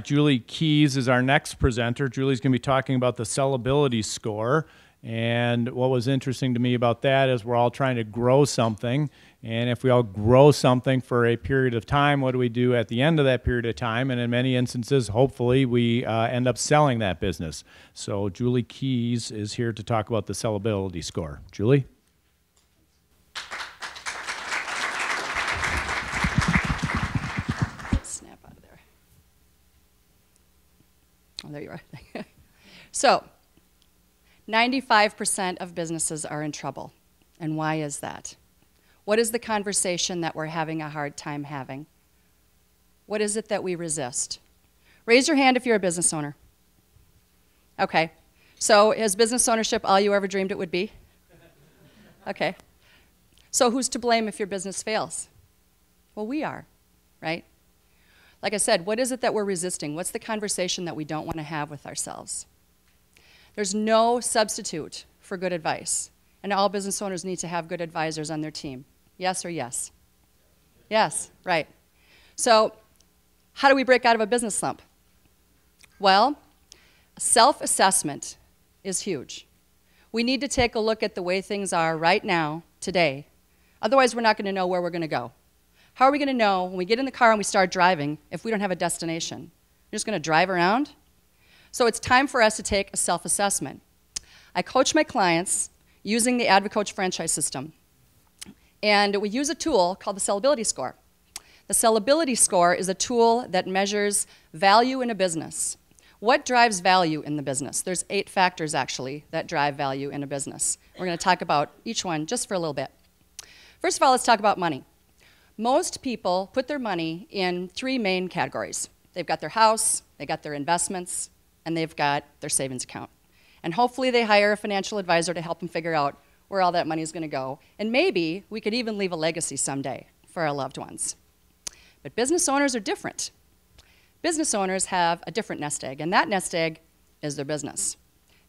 Julie Keys is our next presenter. Julie's going to be talking about the sellability score. And what was interesting to me about that is we're all trying to grow something. And if we all grow something for a period of time, what do we do at the end of that period of time? And in many instances, hopefully, we end up selling that business. So Julie Keys is here to talk about the sellability score. Julie? Snap out of there. Oh, there you are. So, 95% of businesses are in trouble. And why is that? What is the conversation that we're having a hard time having? What is it that we resist? Raise your hand if you're a business owner. Okay. So is business ownership all you ever dreamed it would be? Okay. So who's to blame if your business fails? Well, we are, right? Like I said, what is it that we're resisting? What's the conversation that we don't want to have with ourselves? There's no substitute for good advice. And all business owners need to have good advisors on their team. Yes or yes? Yes, right. So how do we break out of a business slump? Well, self-assessment is huge. We need to take a look at the way things are right now, today. Otherwise, we're not going to know where we're going to go. How are we going to know when we get in the car and we start driving if we don't have a destination? We're just going to drive around? So it's time for us to take a self-assessment. I coach my clients using the AdvoCoach franchise system. And we use a tool called the sellability score. The sellability score is a tool that measures value in a business. What drives value in the business? There's 8 factors, actually, that drive value in a business. We're going to talk about each one just for a little bit. First of all, let's talk about money. Most people put their money in 3 main categories. They've got their house, they've got their investments, and they've got their savings account. And hopefully they hire a financial advisor to help them figure out where all that money is going to go. And maybe we could even leave a legacy someday for our loved ones. But business owners are different. Business owners have a different nest egg, and that nest egg is their business.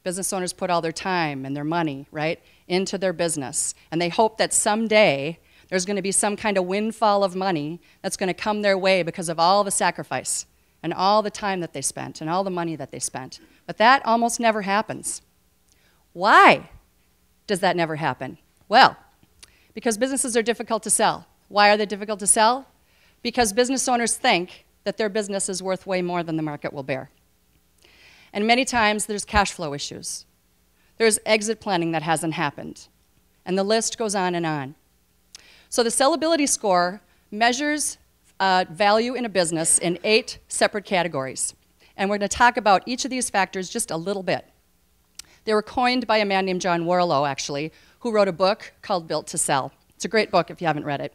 Business owners put all their time and their money, right, into their business. And they hope that someday there's going to be some kind of windfall of money that's going to come their way because of all the sacrifice and all the time that they spent and all the money that they spent. But that almost never happens. Why does that never happen? Well, because businesses are difficult to sell. Why are they difficult to sell? Because business owners think that their business is worth way more than the market will bear. And many times there's cash flow issues. There's exit planning that hasn't happened. And the list goes on and on. So the sellability score measures value in a business in 8 separate categories. And we're going to talk about each of these factors just a little bit. They were coined by a man named John Warrillow, actually, who wrote a book called Built to Sell. It's a great book if you haven't read it.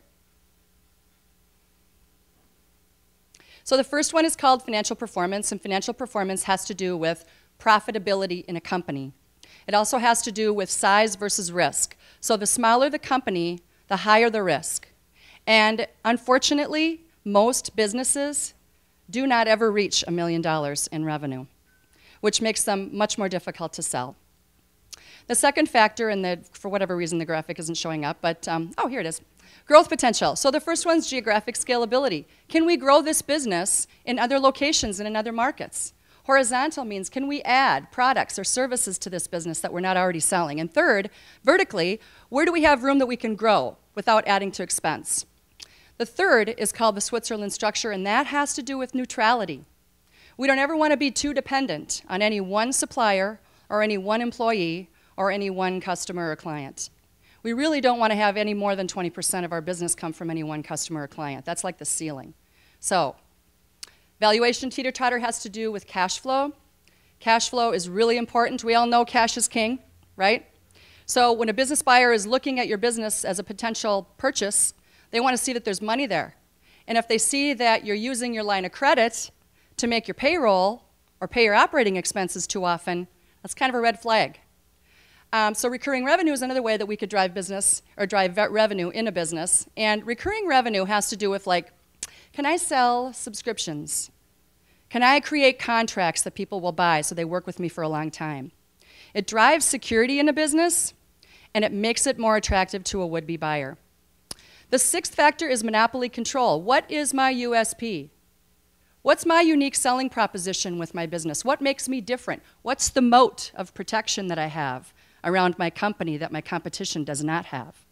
So the first one is called financial performance, and financial performance has to do with profitability in a company. It also has to do with size versus risk. So the smaller the company, the higher the risk. And unfortunately, most businesses do not ever reach $1 million in revenue, which makes them much more difficult to sell. The second factor, and for whatever reason the graphic isn't showing up, but oh, here it is. Growth potential. So the first one's geographic scalability. Can we grow this business in other locations and in other markets? Horizontal means, can we add products or services to this business that we're not already selling? And third, vertically, where do we have room that we can grow without adding to expense? The third is called the Switzerland structure, and that has to do with neutrality. We don't ever want to be too dependent on any one supplier or any one employee or any one customer or client. We really don't want to have any more than 20% of our business come from any one customer or client. That's like the ceiling. So, valuation teeter-totter has to do with cash flow. Cash flow is really important. We all know cash is king, right? So when a business buyer is looking at your business as a potential purchase, they want to see that there's money there. And if they see that you're using your line of credit to make your payroll or pay your operating expenses too often, that's kind of a red flag. So recurring revenue is another way that we could drive business or drive revenue in a business. And recurring revenue has to do with, like, can I sell subscriptions? Can I create contracts that people will buy so they work with me for a long time? It drives security in a business, and it makes it more attractive to a would-be buyer. The sixth factor is monopoly control. What is my USP? What's my unique selling proposition with my business? What makes me different? What's the moat of protection that I have around my company that my competition does not have?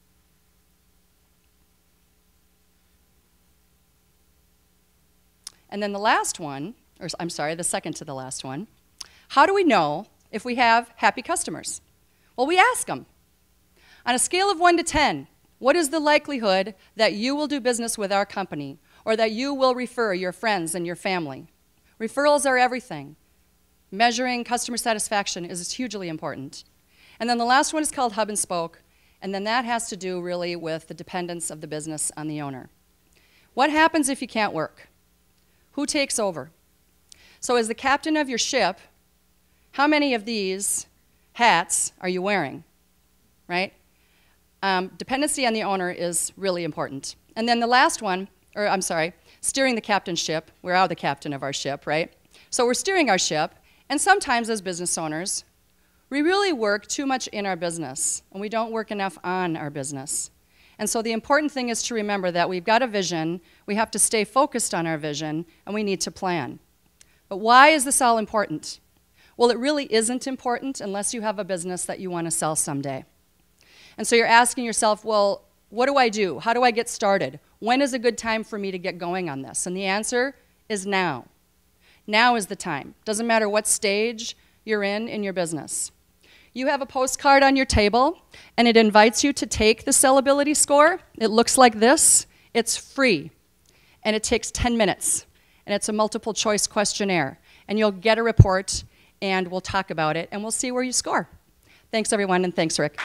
And then the last one, or I'm sorry, the second to the last one, how do we know if we have happy customers? Well, we ask them. On a scale of 1 to 10, what is the likelihood that you will do business with our company or that you will refer your friends and your family? Referrals are everything. Measuring customer satisfaction is hugely important. And then the last one is called hub and spoke, and then that has to do really with the dependence of the business on the owner. What happens if you can't work? Who takes over? So as the captain of your ship, how many of these hats are you wearing, right? Dependency on the owner is really important. And then the last one, or I'm sorry, steering the captain's ship. We're the captain of our ship, right? So we're steering our ship, and sometimes as business owners, we really work too much in our business, and we don't work enough on our business. And so the important thing is to remember that we've got a vision, we have to stay focused on our vision, and we need to plan. But why is this all important? Well, it really isn't important unless you have a business that you want to sell someday. And so you're asking yourself, well, what do I do? How do I get started? When is a good time for me to get going on this? And the answer is now. Now is the time. Doesn't matter what stage you're in your business. You have a postcard on your table, and it invites you to take the sellability score. It looks like this. It's free, and it takes 10 minutes, and it's a multiple choice questionnaire. And you'll get a report, and we'll talk about it, and we'll see where you score. Thanks, everyone, and thanks, Rick.